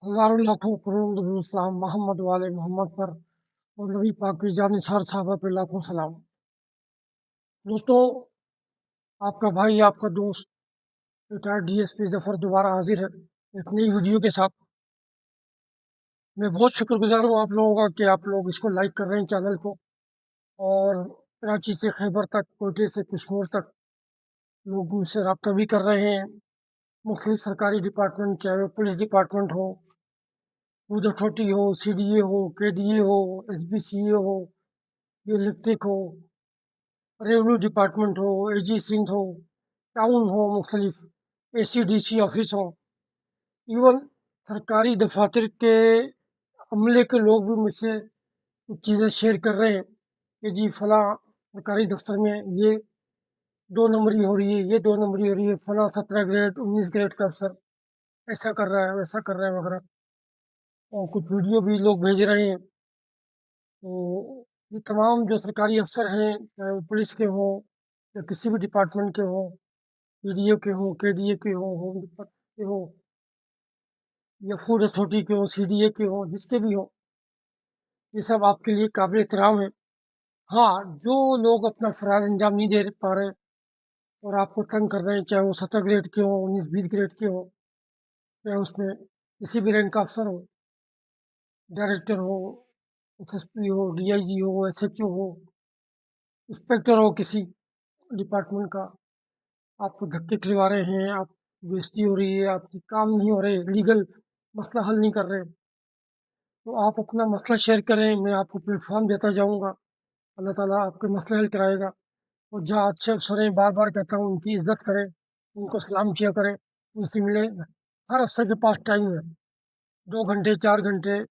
हज़ारों लाखों करोड़ दरूद सलाम मोहम्मद वाले मोहम्मद पर और नबी पाक की जानिसार साहबा पे लाखों सलाम। दोस्तों, आपका भाई आपका दोस्त रिटायर्ड डीएसपी जफर दोबारा हाजिर है एक नई वीडियो के साथ। मैं बहुत शुक्रगुजार हूँ आप लोगों का कि आप लोग इसको लाइक कर रहे हैं चैनल को, और कराची से खैबर तक, कोयटे से कश्मीर तक लोग मुझसे रब्ता भी कर रहे हैं। मुख्तलिफ सरकारी डिपार्टमेंट, चाहे वो पुलिस डिपार्टमेंट हो, फूड अथॉरिटी हो, CDA हो, KDA हो, SBCA हो, इलेक्ट्रिक हो, रेवेन्यू डिपार्टमेंट हो, AG सिंध हो, टाउन हो, मुख्तलिफ ACDC ऑफिस हो, इवन सरकारी दफातर के अमले के लोग भी मुझसे कुछ चीज़ें शेयर कर रहे हैं कि जी फलां सरकारी दफ्तर में ये 2 नंबरी हो रही है, ये 2 नंबरी हो रही है, फलां 17 ग्रेड 19 ग्रेड का अफसर ऐसा कर रहा है, वैसा कर रहा है वगैरह। और कुछ वीडियो भी लोग भेज रहे हैं। तो ये तमाम जो सरकारी अफसर हैं, चाहे वो पुलिस के हों या किसी भी डिपार्टमेंट के हों, PDO के हों, KDA के हों, होम डिपार्टमेंट के हों, या फूड अथॉरिटी के हों, CDA के हों, जिसके भी हों, ये सब आपके लिए काबिल एहतराम है। हाँ, जो लोग अपना फ़राज़ अंजाम नहीं दे पा रहे और आपको तंग कर रहे हैं, चाहे वो 17 ग्रेड के हों, 19-20 ग्रेड के हों, चाहे उसमें किसी भी रैंक का अफसर हो, डायरेक्टर हो, SSP हो, DIG हो, SHO हो, इंस्पेक्टर हो किसी डिपार्टमेंट का, आपको धक्के खिलवा रहे हैं, आप बेइज्जती हो रही है, आपके काम नहीं हो रहे, लीगल मसला हल नहीं कर रहे, तो आप अपना मसला शेयर करें, मैं आपको प्लेटफॉर्म देता जाऊँगा। अल्लाह ताला आपके मसले हल कराएगा। और जहाँ अच्छे अफसर हैं, बार बार कहता हूँ, उनकी इज्जत करें, उनको सलाम किया करें, उनसे मिलें। हर अफसर के पास टाइम है, 2 घंटे 4 घंटे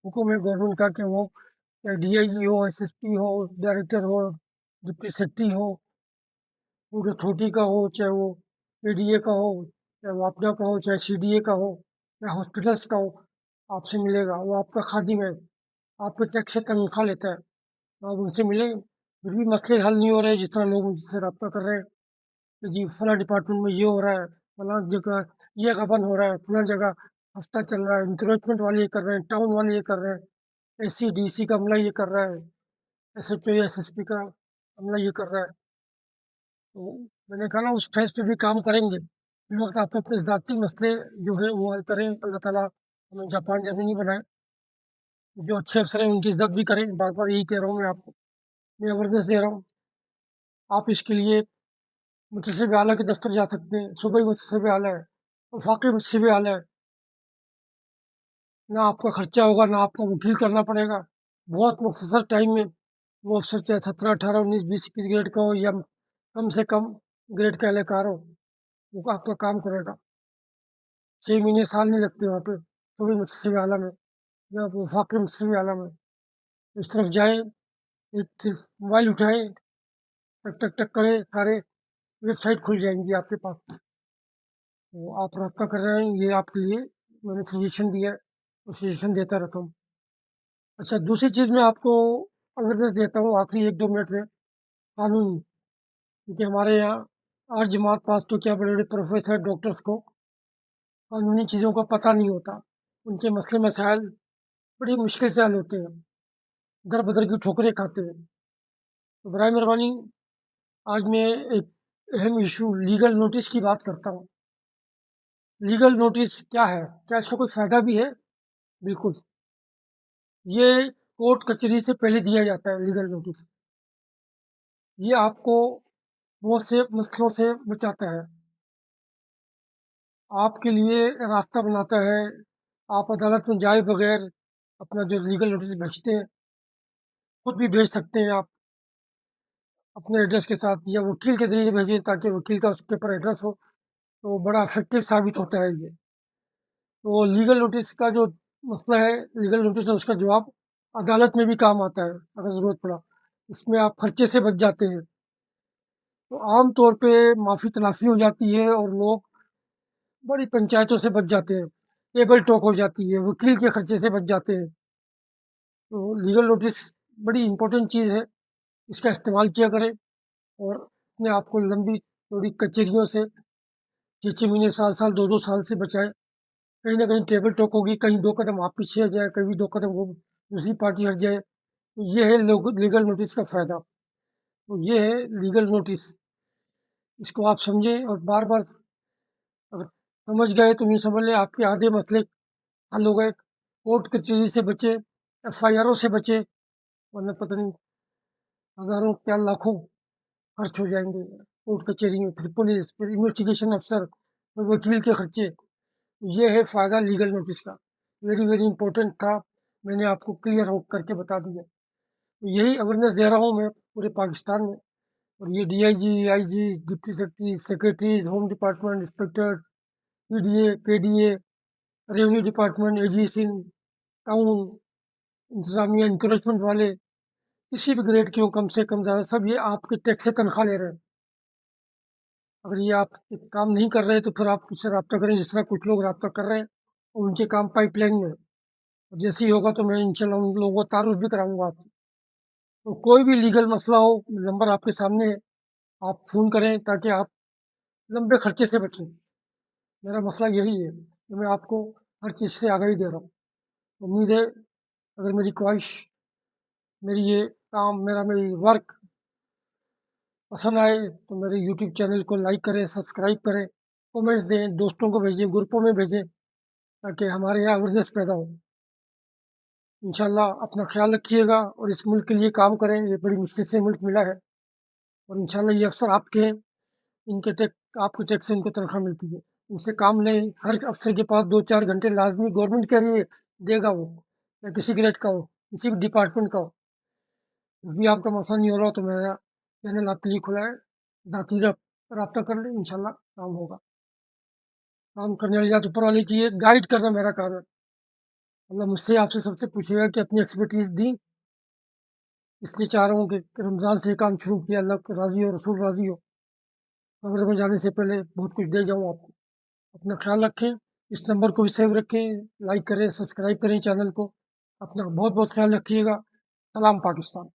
हुक्म है गवर्नमेंट का कि वो चाहे DIG हो, SSP हो, डायरेक्टर हो, डिप्टी सेक्रेटरी हो, फूड अथॉरिटी का हो, चाहे वो KDA का हो, चाहे वो आपदा का हो, चाहे CDA का हो, चाहे हॉस्पिटल्स का हो, आपसे मिलेगा। वो आपका खादिम है, आपके टैक्स से तनख्वाह लेता है, आप उनसे मिलें। फिर भी मसले हल नहीं हो रहे, जिस तरह लोग उनसे रब्ता कर रहे हैं कि जी फलां डिपार्टमेंट में ये हो रहा है, फलां जगह ये गबन हो रहा है, फलां जगह हफ्ता चल रहा है, इंक्रोचमेंट वाले ये कर रहे हैं, टाउन वाले ये कर रहे हैं, SCDC का अमला ये कर रहा है, SHO या SSP का अमला ये कर रहा है। तो मैंने कहा ना, उस फेस पे भी काम करेंगे। इस वक्त आप अपने ज़ाती मसले जो है वो हल करें। अल्लाह ताला हमें जापान जैसे नहीं बनाए। जो अच्छे अफसर हैं उनकी इज्जत भी करें। बार बार यही कह रहा हूँ मैं आपको, मैं अवेयरनेस दे रहा हूँ। आप इसके लिए मुतसिब आला के दफ्तर जा सकते हैं, सूबाई मुतसिब आला है, वफाकी मुतसिब आला है। ना आपका खर्चा होगा, ना आपको वकील करना पड़ेगा। बहुत मुख्तसर टाइम में वो अफसर चाहे 17, 18, 19, 20 की ग्रेड का हो या कम से कम ग्रेड का एहलकार हो, वो आपका काम करेगा। 6 महीने साल नहीं लगते वहाँ पे सूबाई मुतसिब आला में या वफाकी मुतसिब आला में। इस तरफ जाएँ, एक मोबाइल उठाएँ, टक टक टक करें, सारे वेबसाइट खुल जाएंगी आपके पास। तो आप रब्ता कर रहे हैं, ये आपके लिए मैंने सजेशन दिया है और सजेशन देता रहता हूँ। अच्छा, दूसरी चीज़ मैं आपको अवेयरनेस देता हूँ आखिरी 1-2 मिनट में, कानून, क्योंकि हमारे यहाँ हर जमात पास तो क्या बड़े बड़े प्रोफेसर डॉक्टर्स को कानूनी चीज़ों का पता नहीं होता। उनके मसले मसाइल बड़ी मुश्किल से हल होते हैं, दर बदर की ठोकरें खाते हैं। तो बराए मेहरबानी आज मैं एक अहम इशू लीगल नोटिस की बात करता हूँ। लीगल नोटिस क्या है? क्या इसका कोई फ़ायदा भी है? बिल्कुल। ये कोर्ट कचहरी से पहले दिया जाता है लीगल नोटिस। ये आपको बहुत से मसलों से बचाता है, आपके लिए रास्ता बनाता है। आप अदालत में जाए बगैर अपना जो लीगल नोटिस भेजते हैं, खुद भी भेज सकते हैं आप अपने एड्रेस के साथ, या वकील के ज़रिए भेजें ताकि वकील का उसके ऊपर एड्रेस हो, तो बड़ा इफेक्टिव साबित होता है ये। तो लीगल नोटिस का जो मसला है, लीगल नोटिस है उसका जवाब अदालत में भी काम आता है अगर ज़रूरत पड़ा। इसमें आप खर्चे से बच जाते हैं। तो आम तौर पे माफ़ी तलाशी हो जाती है और लोग बड़ी पंचायतों से बच जाते हैं, टेबल टॉक हो जाती है, वकील के खर्चे से बच जाते हैं। तो लीगल नोटिस बड़ी इम्पोर्टेंट चीज़ है, इसका इस्तेमाल किया करें और अपने आप को लंबी चौड़ी कचहरियों से 6-6 महीने, साल-साल, 2-2 साल से बचाएँ। कहीं ना कहीं टेबल टॉक होगी, कहीं 2 कदम आप पीछे हट जाए, कभी 2 कदम वो दूसरी पार्टी हट जाए। तो ये है लीगल नोटिस का फायदा। तो ये है लीगल नोटिस, इसको आप समझें और बार बार अगर समझ गए तो ये समझ लें आपके आधे मसले हल हो गए। कोर्ट कचहरी से बचे, एफआईआरों से बचे, वरना पता नहीं हजारों क्या लाखों खर्च हो जाएंगे कोर्ट कचहरी में, फिर पुलिस, फिर इन्वेस्टिगेशन अफसर, फिर वकील के खर्चे। ये है फायदा लीगल नोटिस का। वेरी वेरी इंपॉर्टेंट था, मैंने आपको क्लियर हो करके बता दिया। तो यही अवेयरनेस दे रहा हूँ मैं पूरे पाकिस्तान में। और ये DIG, IG, deputy secretary, secretaries, home department, inspector, PDA, KDA, revenue department, AG Sindh, town इंतजामिया, इंक्रोचमेंट वाले, किसी भी ग्रेड के हो, कम से कम ज़्यादा, सब ये आपके टैक्स से तनख्वाह ले रहे हैं। अगर ये आप काम नहीं कर रहे तो फिर आप उससे रब्ता करें, जिस तरह कुछ लोग रब्ता कर रहे हैं और उनके काम पाइपलाइन में। जैसे ही होगा तो मैं इंशाल्लाह उन लोगों को तारुफ भी कराऊंगा आपको। तो कोई भी लीगल मसला हो, नंबर आपके सामने है, आप फ़ोन करें ताकि आप लंबे खर्चे से बचें। मेरा मसला यही है कि मैं आपको हर चीज़ से आगाही दे रहा हूँ। उम्मीद है अगर मेरी ख्वाहिश, मेरी ये काम, मेरी वर्क पसंद आए तो मेरे यूट्यूब चैनल को लाइक करें, सब्सक्राइब करें, कमेंट्स दें, दोस्तों को भेजें, ग्रुपों में भेजें, ताकि हमारे यहाँ अवेयरनेस पैदा हो। इंशाल्लाह अपना ख्याल रखिएगा और इस मुल्क के लिए काम करें। ये बड़ी मुश्किल से मुल्क मिला है और इंशाल्लाह ये अफसर आपके हैं, इनके आपके टैक्स से इनको तनख्वाह मिलती है। इनसे काम लें। हर अफसर के पास 2-4 घंटे लाजमी गवर्नमेंट के लिए देगा वो, या किसी ग्रेड का हो, किसी भी डिपार्टमेंट का हो। भी आपका मसला नहीं हो रहा तो मेरा चैनल आपके लिए खुला है, दाखिल रब्ता कर लें, इंशाल्लाह काम होगा। काम करने वाली जात ऊपर वाले की है, गाइड करना मेरा काम है। अल्लाह मुझसे आपसे सबसे पूछेगा कि अपनी एक्सपर्टीज दी, इसलिए चाह रहा हूँ कि रमज़ान से काम शुरू किया, अल्लाह को राज़ी हो, रसूल राज़ी हो, कब्र में जाने से पहले बहुत कुछ दे जाऊँ आपको। अपना ख्याल रखें, इस नंबर को भी सेव रखें, लाइक करें, सब्सक्राइब करें चैनल को। अपना बहुत बहुत ख्याल रखिएगा। सलाम पाकिस्तान।